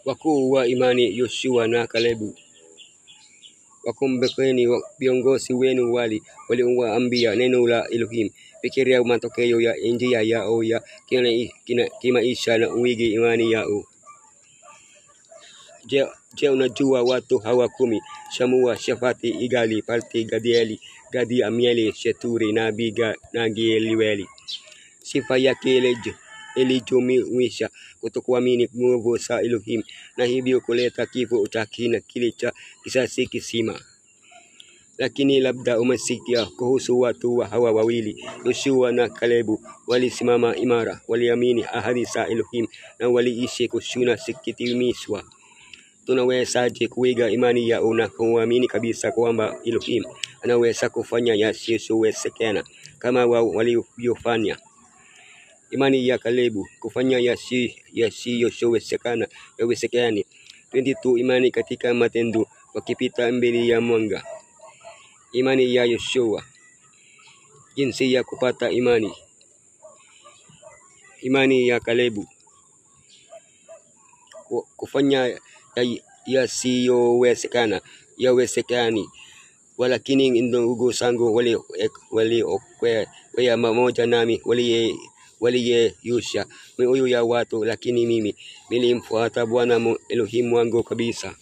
wakuu wa imani Yoshua na Kalebu. Wakumbukeni viongozi wenu waliowaambia neno la Elohim. Fikiria matokeo ya njia yao ya kimaisha na uige imani yao. Je, unajua watu hawa 10: Shamua, Shafati, Igali, Palti, Gadieli, Gadi, Amieli, Sheturi, Nabiga na Gieliweli. Sifa yake ilijumuisha kutokuamini nguvu za Elohim na hivyo kuleta kifo cha kile cha kizazi kisima. Lakini labda umesikia kuhusu watu hawa wawili, Yoshua na Kalebu. Walisimama imara, waliamini ahadi za Elohim na waliishi kushuna zikitimizwa. Tunawezaje kuiga imani yao na kuamini kabisa kwamba Elohim anaweza kufanya yasiyowezekana kama wao walivyofanya? Imani ya Kalebu, kufanya yasiyowezekana yawezekane. 22. Imani katika matendo, wakipita mbele ya mwanga. Imani ya Yoshua, jinsi ya kupata imani. Imani ya Kalebu, kufanya yasiyowezekana yawezekani. Walakini ndugu zangu waliokwea pamoja nami waliyeyusha mioyo ya watu, lakini mimi nilimfuata Bwana Elohim wangu kabisa.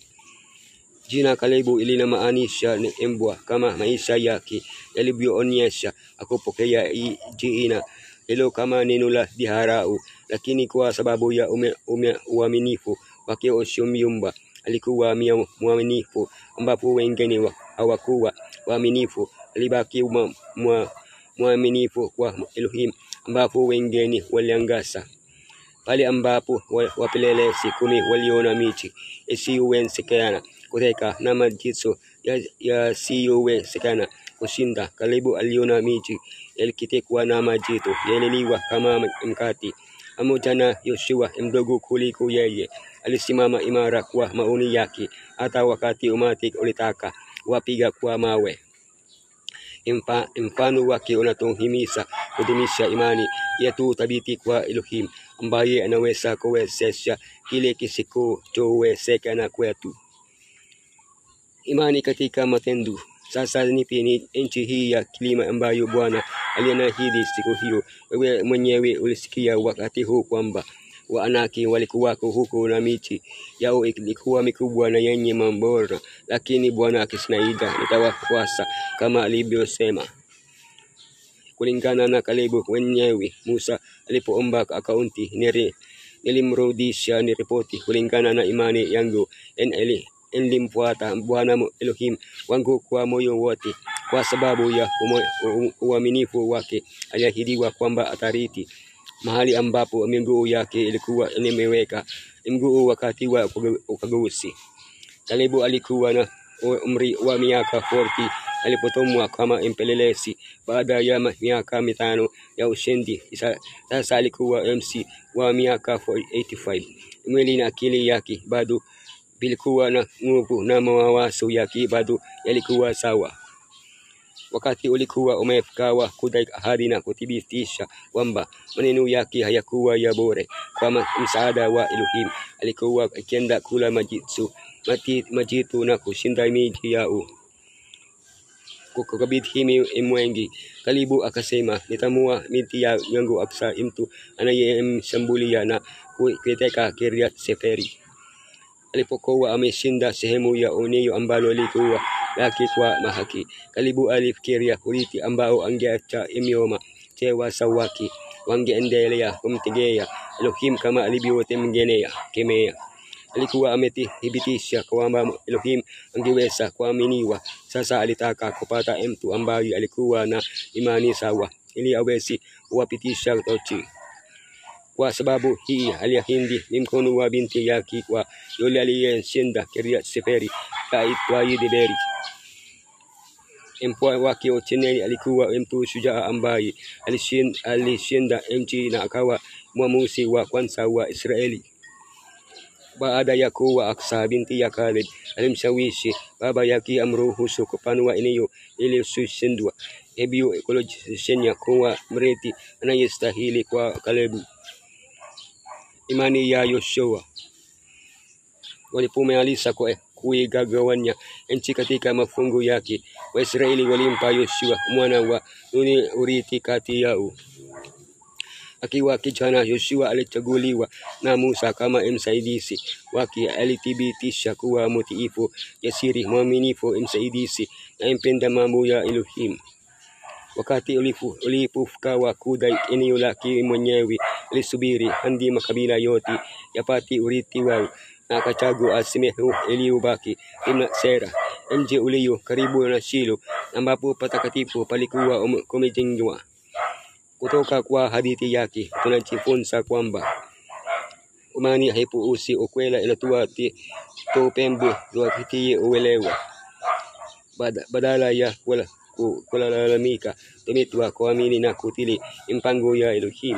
Jina Kalebu linamaanisha mbwa, kama maisha yake yalivyoonyesha. Akupokea jina hilo kama neno la dharau, lakini kwa sababu ya uaminifu wake usiomyumba alikuwa mwaminifu, ambapo wengine hawakuwa waaminifu. Alibaki mwaminifu kwa Elohim, ambapo wengine waliangaza. Pale ambapo wapelelezi 10 waliona miti isiyowezekana kuteka na majizo yasiyowezekana kushinda, Kalebu aliona miti yakitekwa na majizo yaliliwa kama mkate. Pamoja na Yoshua mdogo kuliko yeye, alisimama imara kwa maoni yake hata wakati umati ulitaka wapiga kwa mawe. Mfano wake unatuhimiza kudumisha imani yetu thabiti kwa Elohim, ambaye anaweza kuwezesha kile kisichowezekana kwetu. Imani katika matendo. Sasa nipi nchi hii ya kilima ambayo Bwana aliahidi siku hiyo. Wewe mwenyewe ulisikia wakati huu kwamba Waanaki walikuwako huko na miti yao ilikuwa mikubwa na yenye mambora, lakini Bwana akisnaida nitawafuasa kama alivyosema. Kulingana na Kalebu mwenyewe, Musa alipoomba akaunti nilimrudisha ni ripoti kulingana na imani yangu. Nilimfuata Bwana Elohim wangu kwa moyo wote. Kwa sababu ya uaminifu wake, aliahidiwa kwamba atarithi mahali ambapo miguu yake ilikuwa imeweka mguu wakati wa ukaguzi. Kalebu alikuwa na umri wa miaka 40 alipotumwa kama mpelelezi. Baada ya miaka 5 ya ushindi, sasa alikuwa MC wa miaka 85. Mwili na akili yake bado vilikuwa na nguvu na mawazo yake bado yalikuwa sawa. Wakati ulikuwa umefika wa kudai ahadi na kuthibitisha kwamba maneno yake hayakuwa ya bure. Kwa msaada wa Elohim, alikuwa akienda kula majitu na kushinda miji yao. Kukabidhi mwengi, Kalebu akasema, nitamua miti yangu aksa mtu anayemshambulia na kuiteka Kiriath Seferi. Alipokuwa ameshinda sehemu ya eneo ambalo lilikuwa lake kwa mahaki, Kalebu alifikiria urithi ambao angeacha imioma tewa sawaki wangeendelea kumtegea Elohim kama alivyotemgenea kemea. Alikuwa amethibitisha kwamba Elohim angeweza kuaminiwa. Sasa alitaka kupata mtu ambaye alikuwa na imani sawa ili aweze kuwapitisha tochi. Kwa sababu hii aliahidi mkono wa binti yake kwa yule aliyeshinda Kiriath Seferi aitwaye Deberi. Mpwa wake Otnieli alikuwa mtu shujaa ambaye alishinda nchi na akawa mwamuzi wa kwanza wa Israeli. Baada ya kuwa Aksa binti ya Kaleb alimshawishi baba yake amruhusu kupanua eneo ili usishindwa. Hivyo ekolojisenya kuwa mrithi anayestahili kwa Kalebu. Imani ya Yoshua. walipomaliza kuigawanya nchi katika mafungu yake, Waisraeli walimpa Yoshua mwana wa Nuni urithi kati yao. Akiwa kijana, Yoshua alichaguliwa na Musa kama msaidizi wake. Alithibitisha kuwa mtiifu, jasiri, mwaminifu, msaidizi na mpenda mambo ya Elohim. Wakati ulipofika wa kudai eneo lake mwenyewe, alisubiri hadi makabila yote yapate urithi wao, na akachagua sehemu iliyobaki Timnath-Sera, mji ulio karibu na Shilo, ambapo patakatifu palikuwa kumejengwa. Kutoka kwa hadithi yake tunajifunza kwamba imani haipuuzi ukweli, inatoa tupembe tuwapitie uelewa. Badala ya kulalamika, tumeitwa kuamini na kutii mpango ya Elohim.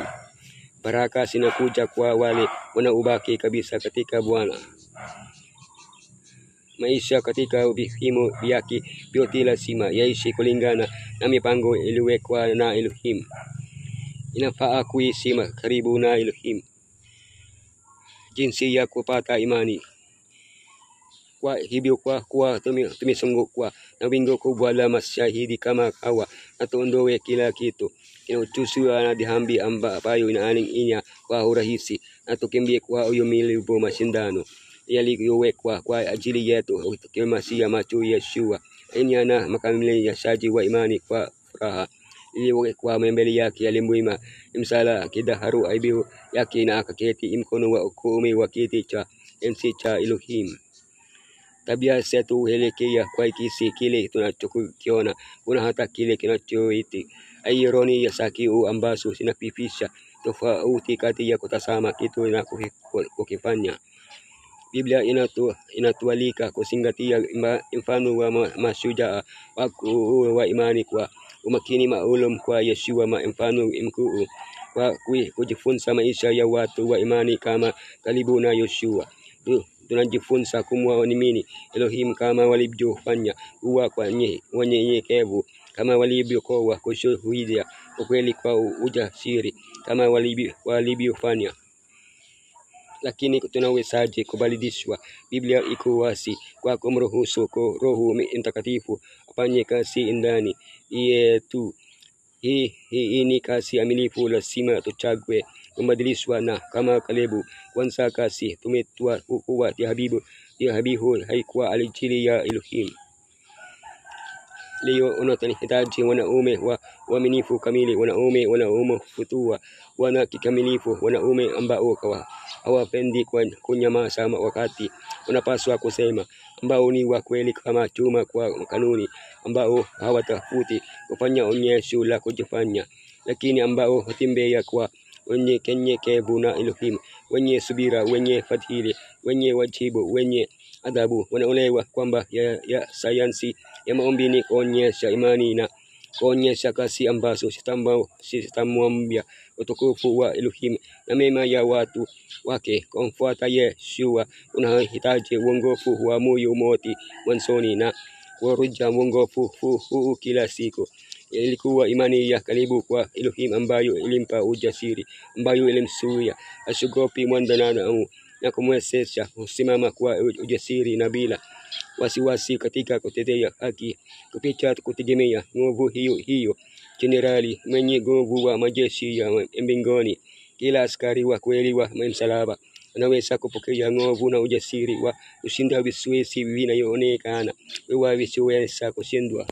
Baraka zinakuja kwa wale wanaobaki kabisa katika Bwana. Maisha katika vipimo vyake vyote lazima yaishi kulingana na mipango iliyowekwa na Elohim. Inafaa kuishi karibu na Elohim. Jinsi ya kupata imani. Kwa hivyo, kwa kuwa tumezungukwa na wingu kubwa la mashahidi kama Hawa, na tuondoe kila kitu kinachotuzuia na dhambi ambayo inaaning'inia kwa urahisi, na tukimbie kwa uvumilivu mashindano yaliyowekwa kwa ajili yetu tukimasia macho Yeshua, na mkamilishaji wa imani. Kwa furaha iliyowekwa mbele yake alimwima msala akidaharu aibu yake, na akaketi mkono wa kuume wa kiti cha enzi cha Elohim. Tabia zetu huelekea kwa kile tunachokiona, kuna hata kile kinachoiti ironi ya sakio ambazo zinapifisha tofauti kati ya kutazama kitu na kukifanya. Biblia inatualika kuzingatia mfano wa mashujaa wa imani kwa umakini maalum kwa Yeshua, mfano mkuu kwa kujifunza maisha ya watu wa imani kama karibu na Yoshua. Tunajifunza kumwamini Elohim kama walivyofanya, kuwa wanyenyekevu kama walivyokuwa, kushuhudia ukweli kwa ujasiri kama walivyofanya. Lakini tunawezaje kubadilishwa? Biblia iko wazi kwa kumruhusu Roho Mtakatifu afanye kazi ndani yetu. Hii ni kazi amilifu, lazima tuchague kubadilishwa, na kama Kalebu kwanza kazi tumetwa kuwa dhabihu haikuwa ajili ya Elohim. Leo unahitaji wanaume waaminifu kamili, wanaume wanaofutua wana kikamilifu, wanaume ambao hawapendi kunyamaza wakati unapaswa kusema, ambao ni wa kweli kama chuma kwa kanuni, ambao hawatafuti kufanya onyesho la kujifanya, lakini ambao hutembea kwa wenye unyenyekevu na Elohim, wenye subira, wenye fadhili, wenye wajibu, wenye adabu. Wanaelewa kwamba ya sayansi ya maombi ni kuonyesha imani na kuonyesha kazi ambazo sitamwambia utukufu wa Elohim na mema ya watu wake. Kumfuata Yeshua unahitaji uongofu wa moyo mote mwanzoni, na kurudia uongofu huu kila siku. Ilikuwa imani ya karibu kwa Elohim ambayo ilimpa ujasiri, ambayo ilimzuia asiogope mwanadamu, na kumwezesha kusimama kwa ujasiri na bila wasiwasi katika kutetea haki kupitia kutegemea nguvu hiyo. Jenerali mwenye nguvu wa majeshi ya mbinguni, kila askari wa kweli wa msalaba anaweza kupokea nguvu na ujasiri wa kushinda vizuizi vinavyoonekana kuwa visiweza kushindwa.